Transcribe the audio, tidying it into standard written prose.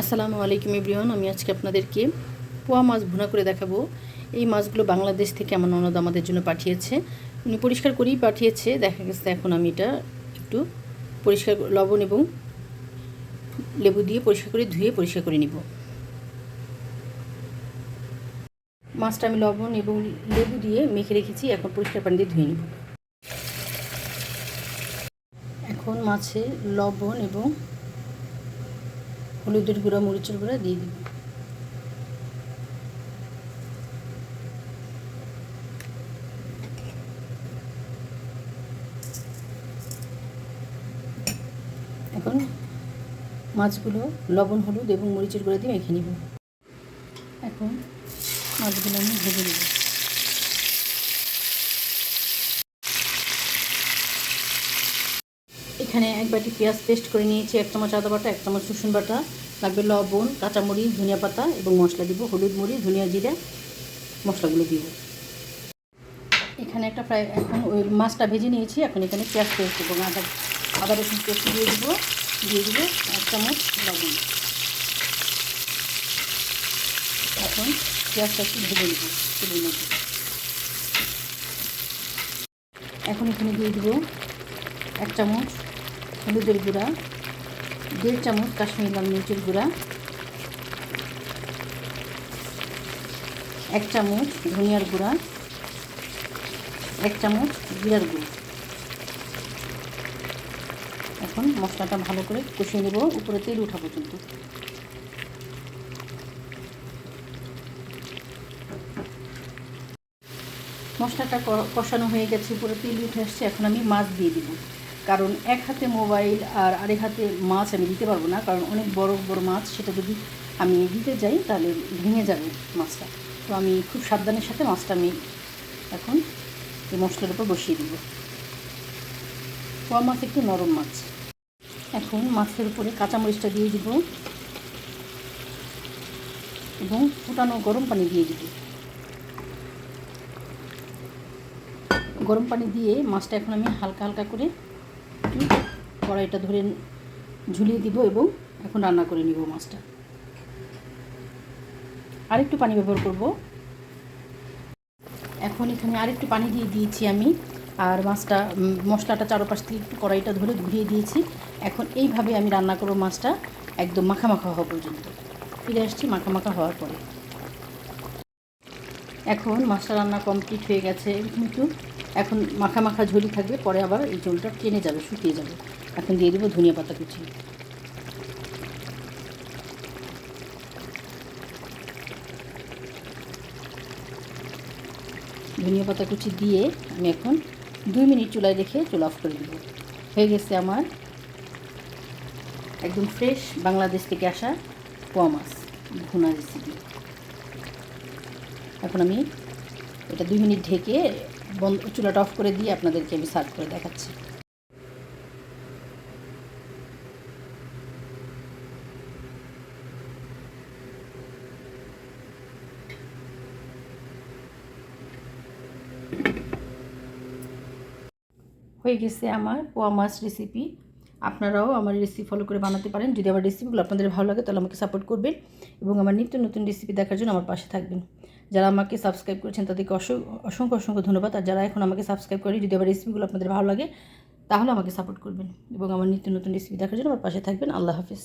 আসসালামু আলাইকুম এভরিওয়ান। আমি আজকে আপনাদেরকে পোয়া মাছ ভুনা করে দেখাবো। এই মাছগুলো বাংলাদেশ থেকে আমার ননদ আমাদের জন্য পাঠিয়েছে। উনি পরিষ্কার করেই পাঠিয়েছে। দেখা গেছে এখন আমি এটা একটু পরিষ্কার লবণ এবং লেবু দিয়ে পরিষ্কার করে ধুয়ে পরিষ্কার করে নিব। মাছটা আমি লবণ এবং লেবু দিয়ে মেখে রেখেছি, এখন পরিষ্কার পানি দিয়ে ধুয়ে নিব। এখন মাছে লবণ এবং হলুদের গুঁড়া, মরিচের গুঁড়া দিয়ে দিব। এখন মাছগুলো লবণ, হলুদ এবং মরিচের গুঁড়া দিয়ে মেখে নিব। এখন মাছগুলো আমি ভেজে নেব। এখানে এক বাটি পেঁয়াজ পেস্ট করে নিয়েছি, 1 চামচ আদা বাটা, 1 চামচ রসুন বাটা, লাগবে লবণ, কাঁচামরিচ, ধনিয়া পাতা এবং মশলা দিব, হলুদ, মরিচ, ধনিয়া, জিরা মশলাগুলো দিব। এখানে এখন ওই মাছটা ভেজে নিয়েছি। এখন এখানে পেঁয়াজ পেস্ট এবং আদা রসুন পেস্ট দিয়ে দিব 1 চামচ লবণ। এখন পেঁয়াজটা একটু ভেজে নেব তেলের মধ্যে। এখন এখানে দিয়ে দিব 1 চামচ হলুদের গুঁড়া, 1.5 চামচ কাশ্মীরি লাল মরিচের গুঁড়া, 1 চামচ ধনিয়ার গুঁড়া, 1 চামচ জিরার গুঁড়ো। এখন মশলাটা ভালো করে কষিয়ে নেব উপরে তেল ওঠা পর্যন্ত। মশলাটা কষানো হয়ে গেছে, উপরে তেল উঠে আসছে। এখন আমি মাছ দিয়ে দিব, কারণ এক হাতে মোবাইল আর আরেক হাতে মাছ আমি দিতে পারবো না, কারণ অনেক বড় বড় মাছ, সেটা যদি আমি দিতে যাই তাহলে ভেঙে যাবে মাছটা। তো আমি খুব সাবধানের সাথে মাছটা আমি এখন এই মশলার উপর বসিয়ে দিব। পোয়া মাছ একটু নরম মাছ। এখন মাছের উপরে কাঁচামরিচটা দিয়ে দিব এবং ফুটানো গরম পানি দিয়ে দিব। গরম পানি দিয়ে মাছটা এখন আমি হালকা হালকা করে কড়াইটা ধরে ঝুলিয়ে দিব এবং এখন রান্না করে নিব মাছটা। আরেকটু পানি ব্যবহার করব। এখন এখানে আরেকটু পানি দিয়ে দিয়েছি আমি, আর মশলাটা চারপাশ থেকে একটু কড়াইটা ধরে ঘুরিয়ে দিয়েছি। এখন এইভাবে আমি রান্না করব মাছটা একদম মাখা মাখা হওয়া পর্যন্ত। ফিরে আসছি মাখা মাখা হওয়ার পরে। এখন মাছটা রান্না কমপ্লিট হয়ে গেছে, কিন্তু এখন মাখা মাখা ঝোলই থাকবে, পরে আবার এই ঝোলটা টেনে যাবে, শুকিয়ে যাবে। এখন দিয়ে দেবো ধনিয়া পাতা কুচি। ধনিয়া পাতা কুচি দিয়ে আমি এখন 2 মিনিট চুলায় রেখে চুলা অফ করে দেব। হয়ে গেছে আমার একদম ফ্রেশ বাংলাদেশ থেকে আসা পোয়া মাছ ভুনা রেসিপি। এখন আমি এটা 2 মিনিট ঢেকে চুলাটা অফ করে দিয়ে আপনাদেরকে আমি সার্ভ করে দেখাচ্ছি। হয়ে গেছে আমার পোয়া মাছ রেসিপি। আপনারাও আমার রেসিপি ফলো করে বানাতে পারেন। যদি আমার রেসিপিগুলো আপনাদের ভালো লাগে তাহলে আমাকে সাপোর্ট করবেন এবং আমার নিত্য নতুন রেসিপি দেখার জন্য আমার পাশে থাকবেন। যারা আমাকে সাবস্ক্রাইব করেছেন তাদেরকে অসংখ্য অসংখ্য ধন্যবাদ। আর যারা এখন আমাকে সাবস্ক্রাইব করেন, যদি আমার রেসিপিগুলো আপনাদের ভালো লাগে তাহলে আমাকে সাপোর্ট করবেন এবং আমার নিত্য নতুন রেসিপি দেখার জন্য আমার পাশে থাকবেন। আল্লাহ হাফেজ।